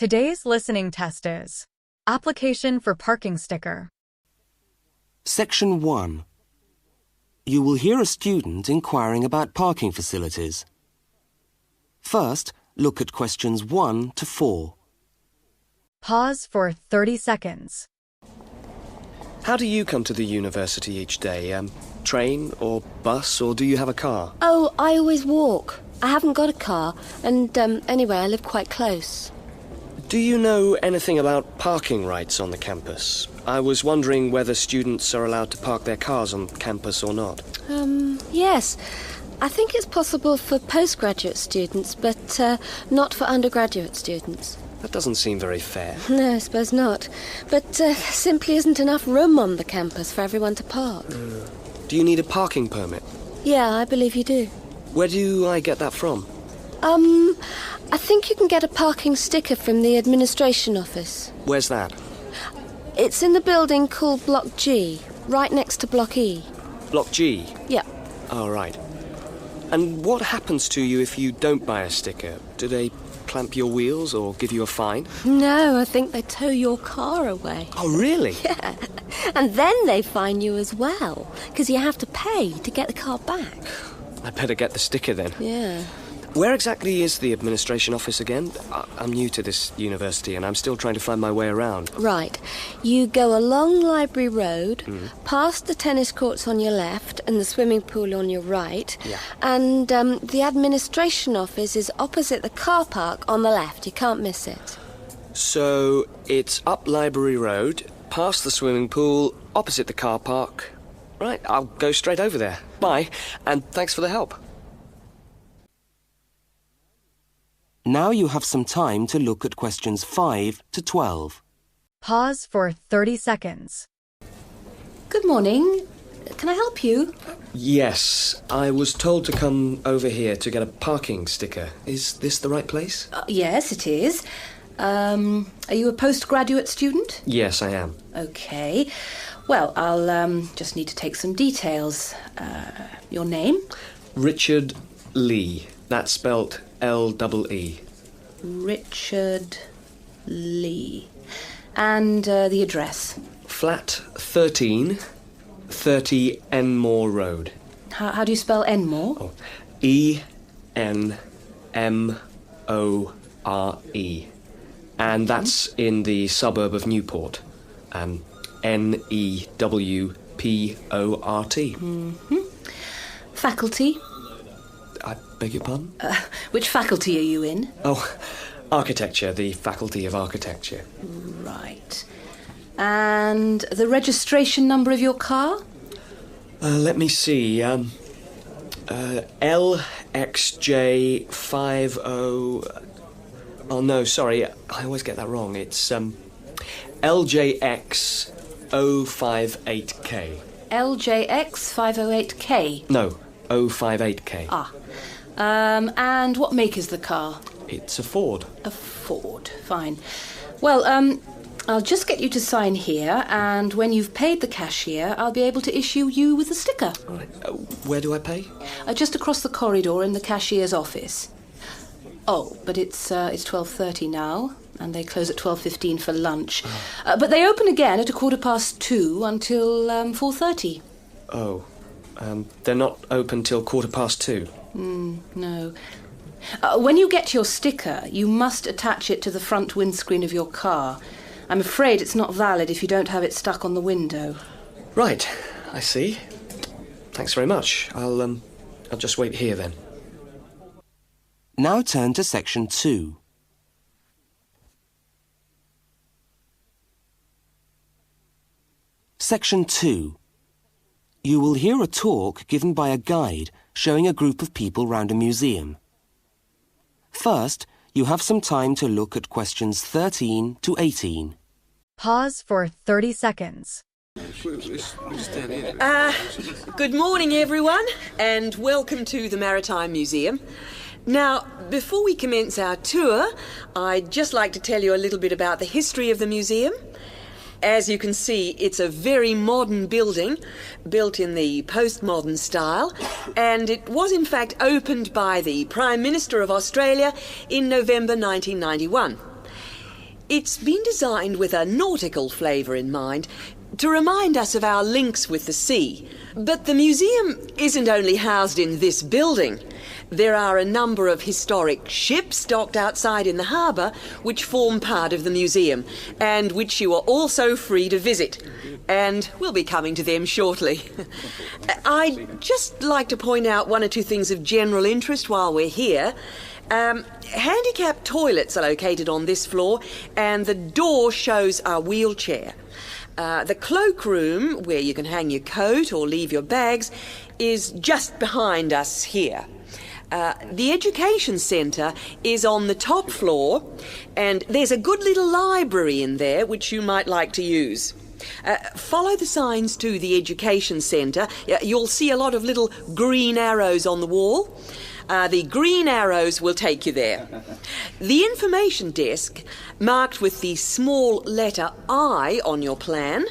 Today's listening test is Application for Parking Sticker. Section 1. You will hear a student inquiring about parking facilities. First, look at questions 1 to 4. Pause for 30 seconds. How do you come to the university each day? Train or bus, or do you have a car? Oh, I always walk. I haven't got a car, and anyway, I live quite close. Do you know anything about parking rights on the campus? I was wondering whether students are allowed to park their cars on campus or not. Yes. I think it's possible for postgraduate students, but not for undergraduate students. That doesn't seem very fair. No, I suppose not. But there simply isn't enough room on the campus for everyone to park. Do you need a parking permit? Yeah, I believe you do. Where do I get that from? I think you can get a parking sticker from the administration office. Where's that? It's in the building called Block G, right next to Block E. Block G? Yeah. Oh, right. And what happens to you if you don't buy a sticker? Do they clamp your wheels or give you a fine? No, I think they tow your car away. Oh, really? Yeah. And then they fine you as well, because you have to pay to get the car back. I better get the sticker then. Yeah. Where exactly is the administration office again? I'm new to this university and I'm still trying to find my way around. Right. You go along Library Road, past the tennis courts on your left and the swimming pool on your right. Yeah. And the administration office is opposite the car park on the left. You can't miss it. So it's up Library Road, past the swimming pool, opposite the car park. Right, I'll go straight over there. Bye, and thanks for the help. Now you have some time to look at questions 5 to 12. Pause for 30 seconds. Good morning. Can I help you? Yes, I was told to come over here to get a parking sticker. Is this the right place? Yes, it is. Are you a postgraduate student? Yes, I am. Okay. Well, I'll just need to take some details. Your name? Richard Lee. That's spelt L-E-E. Richard Lee. And the address? Flat 13, 30 Enmore Road. How do you spell Enmore? Oh, E-N-M-O-R-E. And that's in the suburb of Newport. N-E-W-P-O-R-T. Faculty? I beg your pardon? Which faculty are you in? Oh, architecture, the Faculty of Architecture. Right. And the registration number of your car? Let me see. LXJ50... Oh, no, sorry. I always get that wrong. It's LJX058K. LJX508K? No, 058K. And what make is the car? It's a Ford. A Ford, fine. Well, I'll just get you to sign here, and when you've paid the cashier, I'll be able to issue you with a sticker. All right. Where do I pay? Just across the corridor in the cashier's office. Oh, but it's 12:30 now, and they close at 12:15 for lunch. But they open again at 2:15 until 4:30. Oh, they're not open till 2:15. No. When you get your sticker, you must attach it to the front windscreen of your car. I'm afraid it's not valid if you don't have it stuck on the window. Right, I see. Thanks very much. I'll just wait here then. Now turn to section 2. Section 2. You will hear a talk given by a guide showing a group of people round a museum. First, you have some time to look at questions 13 to 18. Pause for 30 seconds. Good morning, everyone, and welcome to the Maritime Museum. Now, before we commence our tour, I'd just like to tell you a little bit about the history of the museum. As you can see, it's a very modern building, built in the postmodern style, and it was in fact opened by the Prime Minister of Australia in November 1991. It's been designed with a nautical flavour in mind, to remind us of our links with the sea. But the museum isn't only housed in this building. There are a number of historic ships docked outside in the harbour which form part of the museum, and which you are also free to visit. And we'll be coming to them shortly. I'd just like to point out one or two things of general interest while we're here. Handicapped toilets are located on this floor, and the door shows a wheelchair. The cloakroom, where you can hang your coat or leave your bags, is just behind us here. The education centre is on the top floor, and there's a good little library in there which you might like to use. Follow the signs to the education centre. You'll see a lot of little green arrows on the wall. The green arrows will take you there. The information desk, marked with the small letter I on your plan,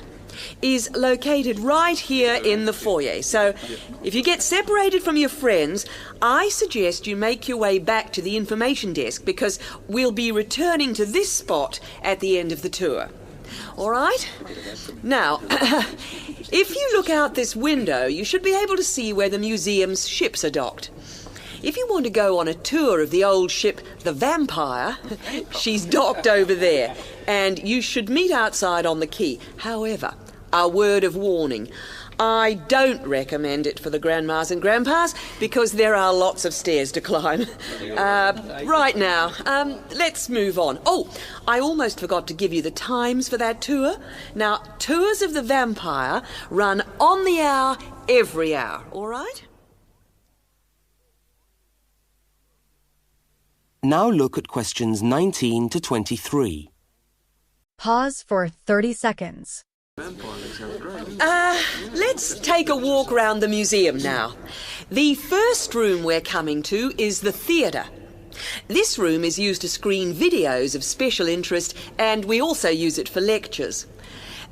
is located right here in the foyer. So if you get separated from your friends, I suggest you make your way back to the information desk, because we'll be returning to this spot at the end of the tour. All right? Now, if you look out this window, you should be able to see where the museum's ships are docked. If you want to go on a tour of the old ship, the Vampire, she's docked over there, and you should meet outside on the quay. However, a word of warning. I don't recommend it for the grandmas and grandpas, because there are lots of stairs to climb. Right now, let's move on. Oh, I almost forgot to give you the times for that tour. Now, tours of the Vampire run on the hour, every hour, all right? Now look at questions 19 to 23. Pause for 30 seconds. Let's take a walk around the museum now. The first room we're coming to is the theatre. This room is used to screen videos of special interest, and we also use it for lectures.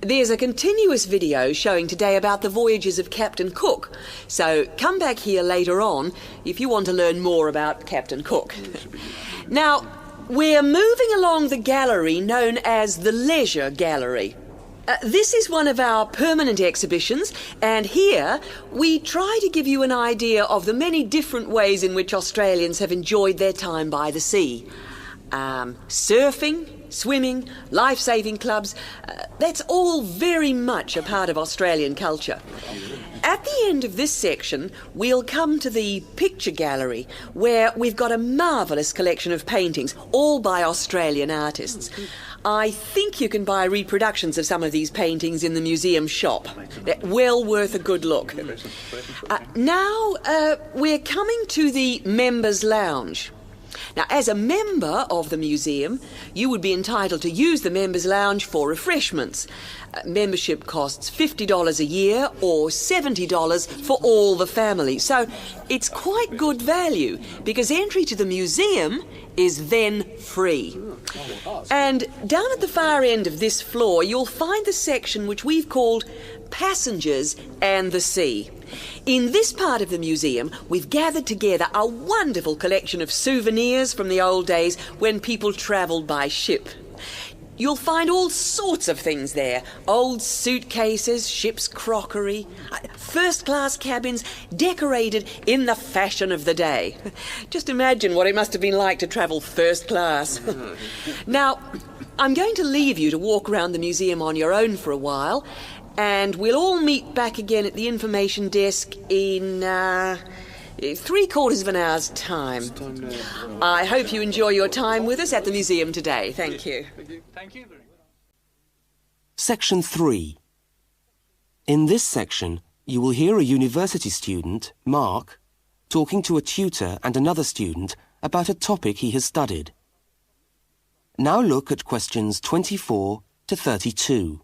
There's a continuous video showing today about the voyages of Captain Cook, so come back here later on if you want to learn more about Captain Cook. Now, we're moving along the gallery known as the Leisure Gallery. This is one of our permanent exhibitions, and here we try to give you an idea of the many different ways in which Australians have enjoyed their time by the sea. Surfing, swimming, life-saving clubs, that's all very much a part of Australian culture. At the end of this section, we'll come to the picture gallery, where we've got a marvellous collection of paintings, all by Australian artists. I think you can buy reproductions of some of these paintings in the museum shop. They're well worth a good look. Now, we're coming to the Members' Lounge. Now, as a member of the museum, you would be entitled to use the Members' Lounge for refreshments. Membership costs $50 a year or $70 for all the family. So it's quite good value, because entry to the museum is then free. And down at the far end of this floor, you'll find the section which we've called Passengers and the Sea. In this part of the museum, we've gathered together a wonderful collection of souvenirs from the old days when people travelled by ship. You'll find all sorts of things there. Old suitcases, ship's crockery, first-class cabins decorated in the fashion of the day. Just imagine what it must have been like to travel first class. Now, I'm going to leave you to walk around the museum on your own for a while, and we'll all meet back again at the information desk in 3/4 of an hour's time. I hope you enjoy your time with us at the museum today. Thank you. Section 3. In this section, you will hear a university student, Mark, talking to a tutor and another student about a topic he has studied. Now look at questions 24 to 32.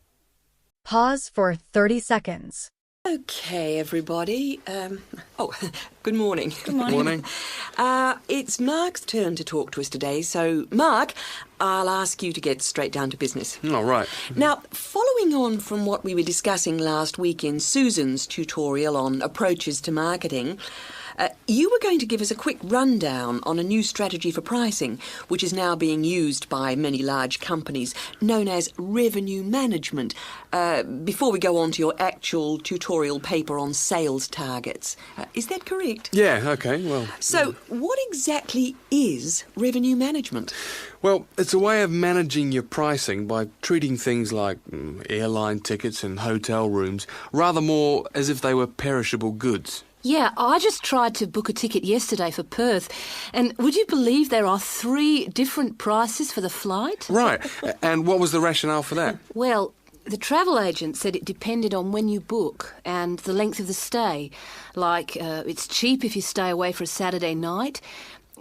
Pause for 30 seconds. Okay, everybody. Good morning. Good morning. It's Mark's turn to talk to us today, so Mark, I'll ask you to get straight down to business. All right. Now, following on from what we were discussing last week in Susan's tutorial on approaches to marketing, You were going to give us a quick rundown on a new strategy for pricing, which is now being used by many large companies, known as revenue management, before we go on to your actual tutorial paper on sales targets. Is that correct? Yeah, OK, well... So, what exactly is revenue management? Well, it's a way of managing your pricing by treating things like airline tickets and hotel rooms rather more as if they were perishable goods. Yeah, I just tried to book a ticket yesterday for Perth, and would you believe there are 3 different prices for the flight? Right, and what was the rationale for that? Well, the travel agent said it depended on when you book and the length of the stay. Like, it's cheap if you stay away for a Saturday night,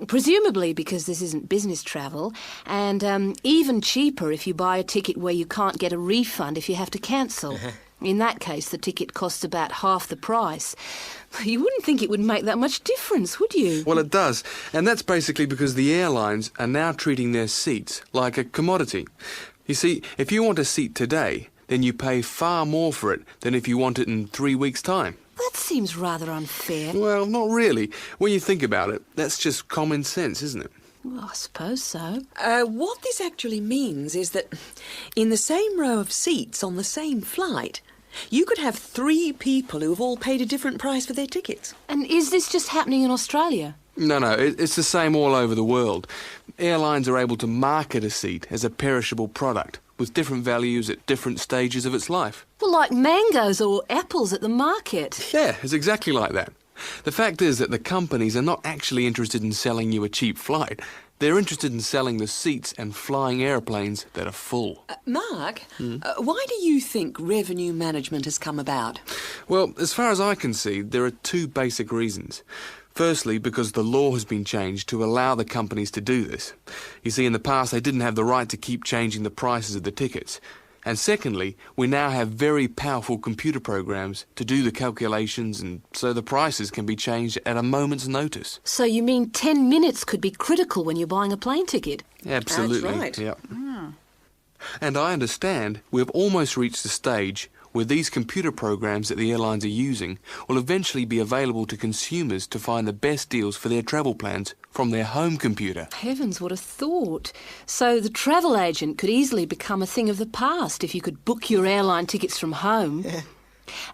presumably because this isn't business travel, and even cheaper if you buy a ticket where you can't get a refund if you have to cancel. In that case, the ticket costs about half the price. You wouldn't think it would make that much difference, would you? Well, it does, and that's basically because the airlines are now treating their seats like a commodity. You see, if you want a seat today, then you pay far more for it than if you want it in 3 weeks' time. That seems rather unfair. Well, not really. When you think about it, that's just common sense, isn't it? Well, I suppose so. What this actually means is that in the same row of seats on the same flight, you could have 3 people who have all paid a different price for their tickets. And is this just happening in Australia? No, it's the same all over the world. Airlines are able to market a seat as a perishable product with different values at different stages of its life. Well, like mangoes or apples at the market. Yeah, it's exactly like that. The fact is that the companies are not actually interested in selling you a cheap flight. They're interested in selling the seats and flying aeroplanes that are full. Mark, why do you think revenue management has come about? Well, as far as I can see, there are 2 basic reasons. Firstly, because the law has been changed to allow the companies to do this. You see, in the past, they didn't have the right to keep changing the prices of the tickets. And secondly, we now have very powerful computer programs to do the calculations, and so the prices can be changed at a moment's notice. So you mean 10 minutes could be critical when you're buying a plane ticket? Absolutely. That's right. Yep. And I understand we've almost reached the stage where these computer programs that the airlines are using will eventually be available to consumers to find the best deals for their travel plans from their home computer. Heavens, what a thought. So the travel agent could easily become a thing of the past if you could book your airline tickets from home. Yeah.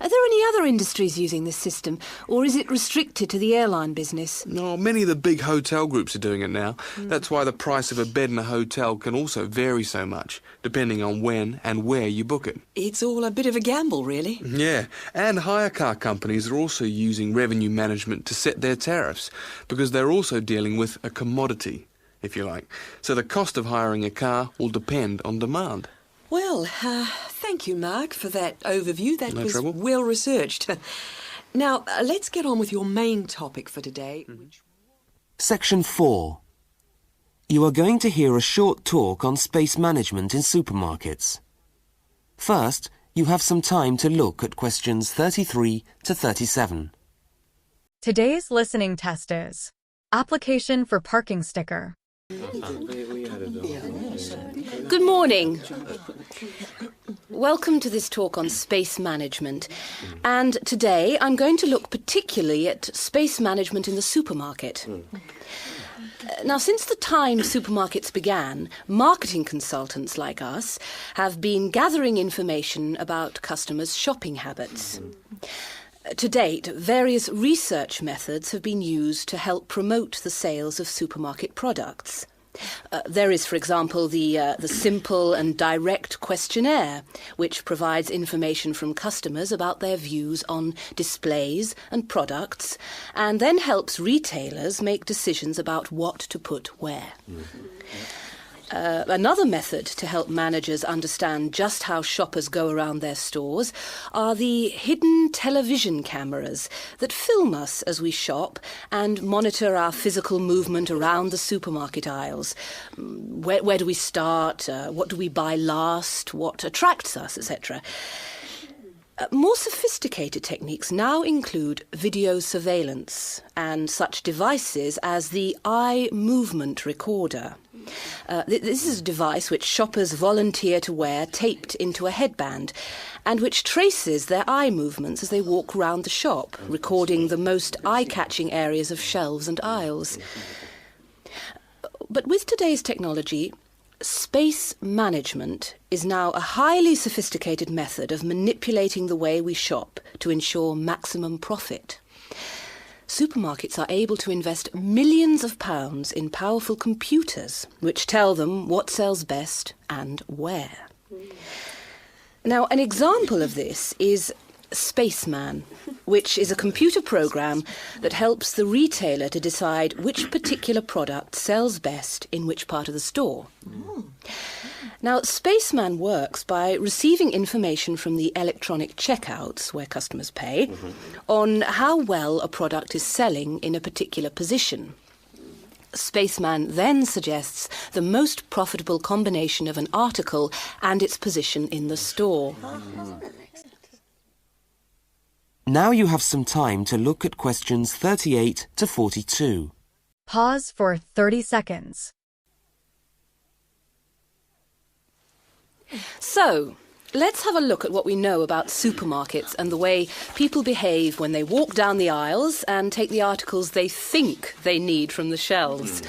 Are there any other industries using this system, or is it restricted to the airline business? No, many of the big hotel groups are doing it now. That's why the price of a bed in a hotel can also vary so much, depending on when and where you book it. It's all a bit of a gamble, really. Yeah, and hire car companies are also using revenue management to set their tariffs, because they're also dealing with a commodity, if you like. So the cost of hiring a car will depend on demand. Well, thank you, Mark, for that overview. That No was trouble. well researched. Now, let's get on with your main topic for today. Section 4. You are going to hear a short talk on space management in supermarkets. First, you have some time to look at questions 33 to 37. Today's listening test is application for parking sticker. Good morning. Welcome to this talk on space management. And today I'm going to look particularly at space management in the supermarket. Now, since the time supermarkets began, marketing consultants like us have been gathering information about customers' shopping habits. To date, various research methods have been used to help promote the sales of supermarket products. There is, for example, the simple and direct questionnaire, which provides information from customers about their views on displays and products, and then helps retailers make decisions about what to put where. Another method to help managers understand just how shoppers go around their stores are the hidden television cameras that film us as we shop and monitor our physical movement around the supermarket aisles. Where do we start? What do we buy last? What attracts us, etc.? More sophisticated techniques now include video surveillance and such devices as the eye movement recorder. This is a device which shoppers volunteer to wear taped into a headband and which traces their eye movements as they walk round the shop, recording the most eye-catching areas of shelves and aisles. But with today's technology, space management is now a highly sophisticated method of manipulating the way we shop to ensure maximum profit. Supermarkets are able to invest millions of pounds in powerful computers which tell them what sells best and where. Now, an example of this is Spaceman, which is a computer program that helps the retailer to decide which particular product sells best in which part of the store. Now, Spaceman works by receiving information from the electronic checkouts, where customers pay, on how well a product is selling in a particular position. Spaceman then suggests the most profitable combination of an article and its position in the store. Now you have some time to look at questions 38 to 42. Pause for 30 seconds. So, let's have a look at what we know about supermarkets and the way people behave when they walk down the aisles and take the articles they think they need from the shelves.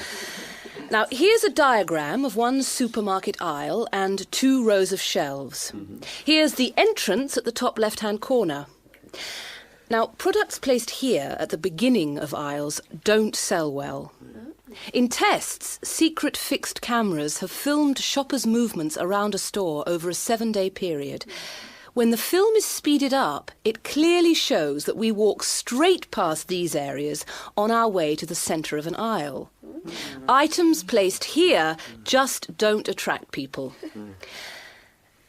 Now, here's a diagram of one supermarket aisle and 2 rows of shelves. Here's the entrance at the top left-hand corner. Now, products placed here at the beginning of aisles don't sell well. In tests, secret fixed cameras have filmed shoppers' movements around a store over a 7-day period. When the film is speeded up, it clearly shows that we walk straight past these areas on our way to the centre of an aisle. Items placed here just don't attract people.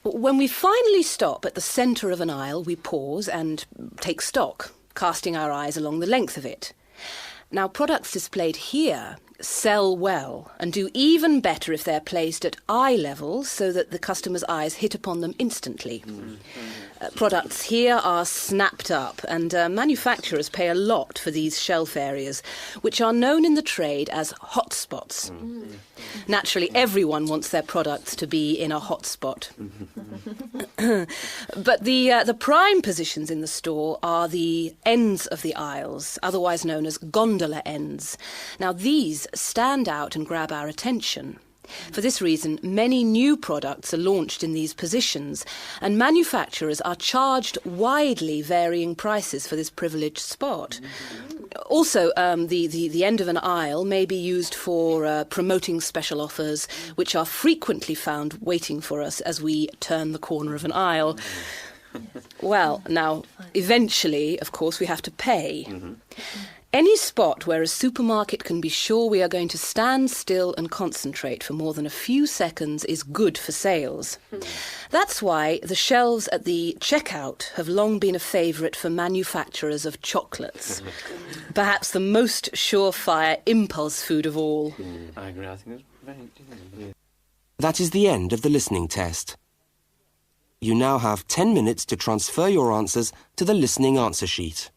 When we finally stop at the centre of an aisle, we pause and take stock, casting our eyes along the length of it. Now, products displayed here sell well and do even better if they're placed at eye level so that the customer's eyes hit upon them instantly. Products here are snapped up and manufacturers pay a lot for these shelf areas, which are known in the trade as hotspots. Naturally, everyone wants their products to be in a hotspot. But the prime positions in the store are the ends of the aisles, otherwise known as gondola ends. Now, these stand out and grab our attention. For this reason, many new products are launched in these positions, and manufacturers are charged widely varying prices for this privileged spot. Also, the end of an aisle may be used for promoting special offers, which are frequently found waiting for us as we turn the corner of an aisle. Well, now, eventually, of course, we have to pay. Any spot where a supermarket can be sure we are going to stand still and concentrate for more than a few seconds is good for sales. That's why the shelves at the checkout have long been a favourite for manufacturers of chocolates. Perhaps the most surefire impulse food of all. I agree. I think it's very... That is the end of the listening test. You now have 10 minutes to transfer your answers to the listening answer sheet.